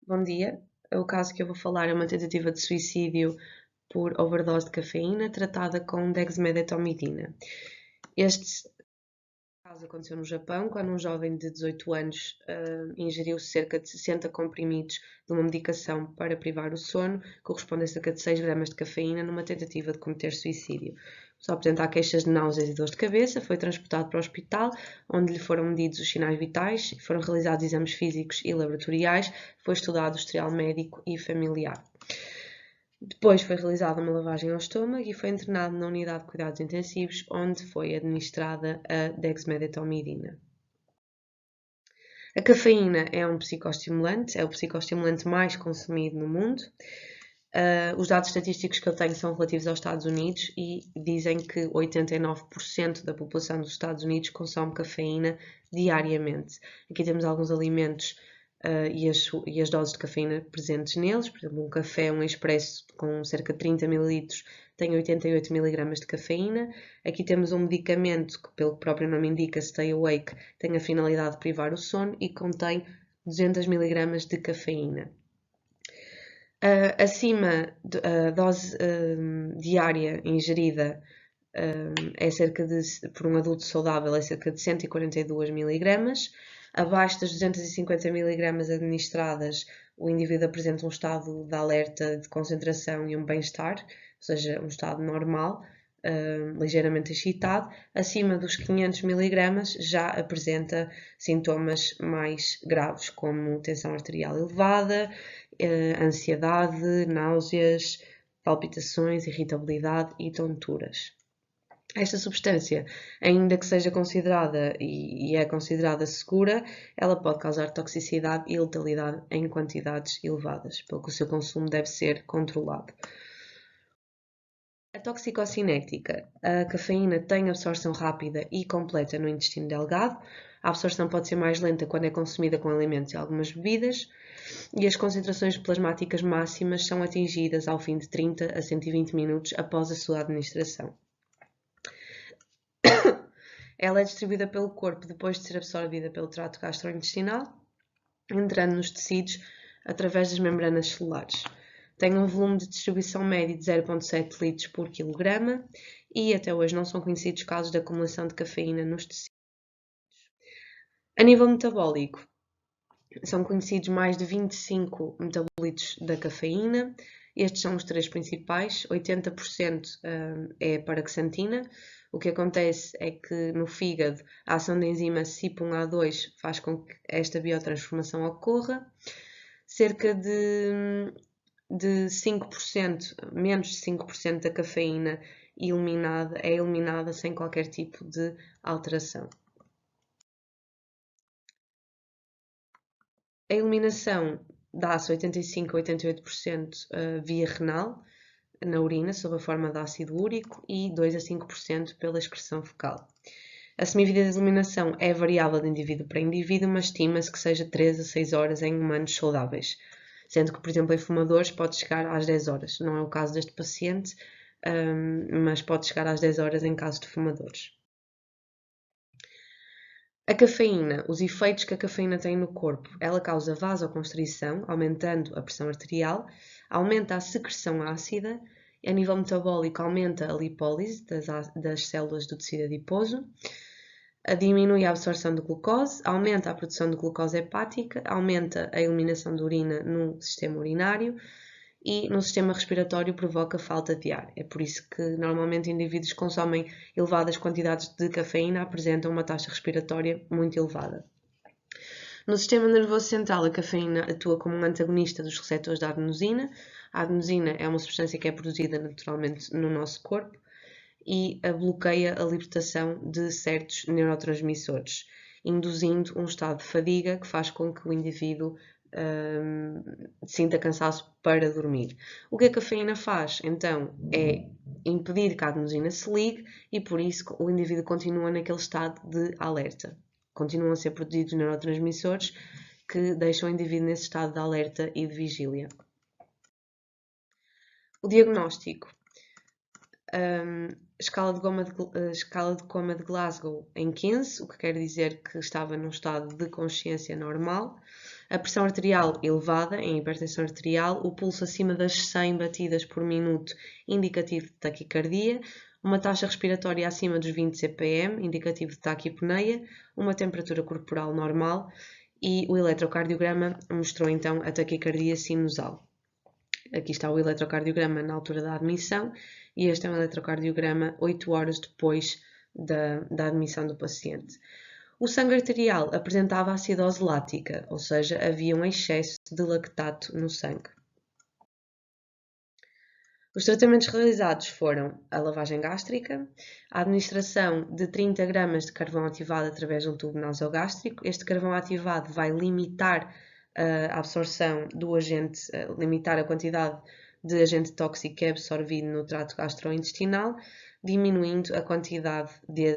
Bom dia. O caso que eu vou falar é uma tentativa de suicídio por overdose de cafeína tratada com dexmedetomidina. Este caso aconteceu no Japão, quando um jovem de 18 anos ingeriu cerca de 60 comprimidos de uma medicação para privar o sono, corresponde a cerca de 6 gramas de cafeína, numa tentativa de cometer suicídio. Só apresentar queixas de náuseas e dores de cabeça, foi transportado para o hospital, onde lhe foram medidos os sinais vitais, foram realizados exames físicos e laboratoriais, foi estudado o historial médico e familiar. Depois foi realizada uma lavagem ao estômago e foi internado na unidade de cuidados intensivos, onde foi administrada a dexmedetomidina. A cafeína é um psicoestimulante, é o psicoestimulante mais consumido no mundo. Os dados estatísticos que eu tenho são relativos aos Estados Unidos e dizem que 89% da população dos Estados Unidos consome cafeína diariamente. Aqui temos alguns alimentos e as doses de cafeína presentes neles. Por exemplo, um café, um expresso com cerca de 30 ml tem 88 mg de cafeína. Aqui temos um medicamento que, pelo que o próprio nome indica, Stay Awake, tem a finalidade de privar o sono e contém 200 mg de cafeína. Acima da dose diária ingerida por um adulto saudável é cerca de 142 mg. Abaixo das 250 mg administradas, o indivíduo apresenta um estado de alerta, de concentração e um bem-estar, ou seja, um estado normal, ligeiramente excitado. Acima dos 500 mg já apresenta sintomas mais graves, como tensão arterial elevada, ansiedade, náuseas, palpitações, irritabilidade e tonturas. Esta substância, ainda que seja considerada e é considerada segura, ela pode causar toxicidade e letalidade em quantidades elevadas, pelo que o seu consumo deve ser controlado. A toxicocinética. A cafeína tem absorção rápida e completa no intestino delgado. A absorção pode ser mais lenta quando é consumida com alimentos e algumas bebidas, e as concentrações plasmáticas máximas são atingidas ao fim de 30 a 120 minutos após a sua administração. Ela é distribuída pelo corpo depois de ser absorvida pelo trato gastrointestinal, entrando nos tecidos através das membranas celulares. Tem um volume de distribuição médio de 0,7 litros por quilograma e até hoje não são conhecidos casos de acumulação de cafeína nos tecidos. A nível metabólico, são conhecidos mais de 25 metabolitos da cafeína. Estes são os três principais. 80% é paraxantina. O que acontece é que no fígado a ação da enzima CYP1A2 faz com que esta biotransformação ocorra. Cerca de 5%, menos de 5% da cafeína é eliminada sem qualquer tipo de alteração. A eliminação dá-se 85 a 88% via renal, na urina, sob a forma de ácido úrico, e 2 a 5% pela excreção fecal. A semivida de eliminação é variável de indivíduo para indivíduo, mas estima-se que seja 3 a 6 horas em humanos saudáveis, sendo que, por exemplo, em fumadores pode chegar às 10 horas. Não é o caso deste paciente, mas pode chegar às 10 horas em caso de fumadores. A cafeína, os efeitos que a cafeína tem no corpo, ela causa vasoconstrição, aumentando a pressão arterial, aumenta a secreção ácida, a nível metabólico aumenta a lipólise das células do tecido adiposo, diminui a absorção de glucose, aumenta a produção de glucose hepática, aumenta a eliminação de urina no sistema urinário e no sistema respiratório provoca falta de ar. É por isso que normalmente indivíduos que consomem elevadas quantidades de cafeína apresentam uma taxa respiratória muito elevada. No sistema nervoso central, a cafeína atua como um antagonista dos receptores da adenosina. A adenosina é uma substância que é produzida naturalmente no nosso corpo e bloqueia a libertação de certos neurotransmissores, induzindo um estado de fadiga que faz com que o indivíduo sinta cansaço para dormir. O que a cafeína faz, então, é impedir que a adenosina se ligue e por isso o indivíduo continua naquele estado de alerta. Continuam a ser produzidos neurotransmissores que deixam o indivíduo nesse estado de alerta e de vigília. O diagnóstico. Escala de coma de Glasgow em 15, o que quer dizer que estava num estado de consciência normal. A pressão arterial elevada, em hipertensão arterial, o pulso acima das 100 batidas por minuto, indicativo de taquicardia, uma taxa respiratória acima dos 20 CPM, indicativo de taquipneia, uma temperatura corporal normal e o eletrocardiograma mostrou então a taquicardia sinusal. Aqui está o eletrocardiograma na altura da admissão e este é um eletrocardiograma 8 horas depois da admissão do paciente. O sangue arterial apresentava acidose lática, ou seja, havia um excesso de lactato no sangue. Os tratamentos realizados foram a lavagem gástrica, a administração de 30 gramas de carvão ativado através de um tubo nasogástrico. Este carvão ativado vai limitar a absorção do agente, limitar a quantidade de agente tóxico que é absorvido no trato gastrointestinal, diminuindo a quantidade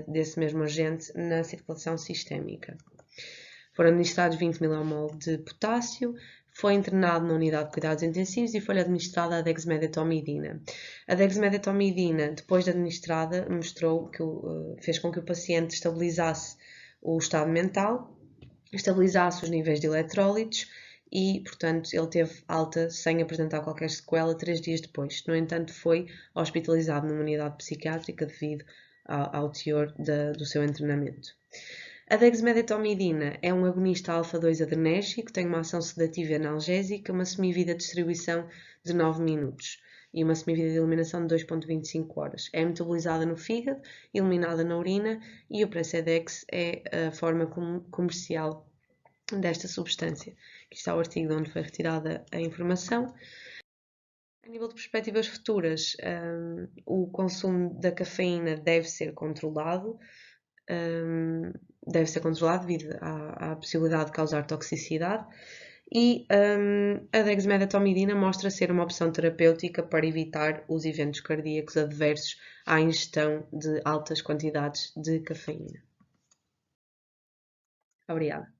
desse mesmo agente na circulação sistémica. Foram administrados 20 mmol de potássio, foi internado na unidade de cuidados intensivos e foi-lhe administrada a dexmedetomidina. A dexmedetomidina, depois de administrada, fez com que o paciente estabilizasse o estado mental, estabilizasse os níveis de eletrólitos e, portanto, ele teve alta sem apresentar qualquer sequela 3 dias depois. No entanto, foi hospitalizado numa unidade psiquiátrica devido ao teor do seu internamento. A dexmedetomidina é um agonista alfa-2 adrenérgico, tem uma ação sedativa e analgésica, uma semivida de distribuição de 9 minutos e uma semivida de eliminação de 2,25 horas. É metabolizada no fígado, eliminada na urina e o Precedex é a forma comercial desta substância. Aqui está o artigo de onde foi retirada a informação. A nível de perspectivas futuras, o consumo da cafeína deve ser controlado. Devido à possibilidade de causar toxicidade e a dexmedetomidina mostra ser uma opção terapêutica para evitar os eventos cardíacos adversos à ingestão de altas quantidades de cafeína. Obrigada.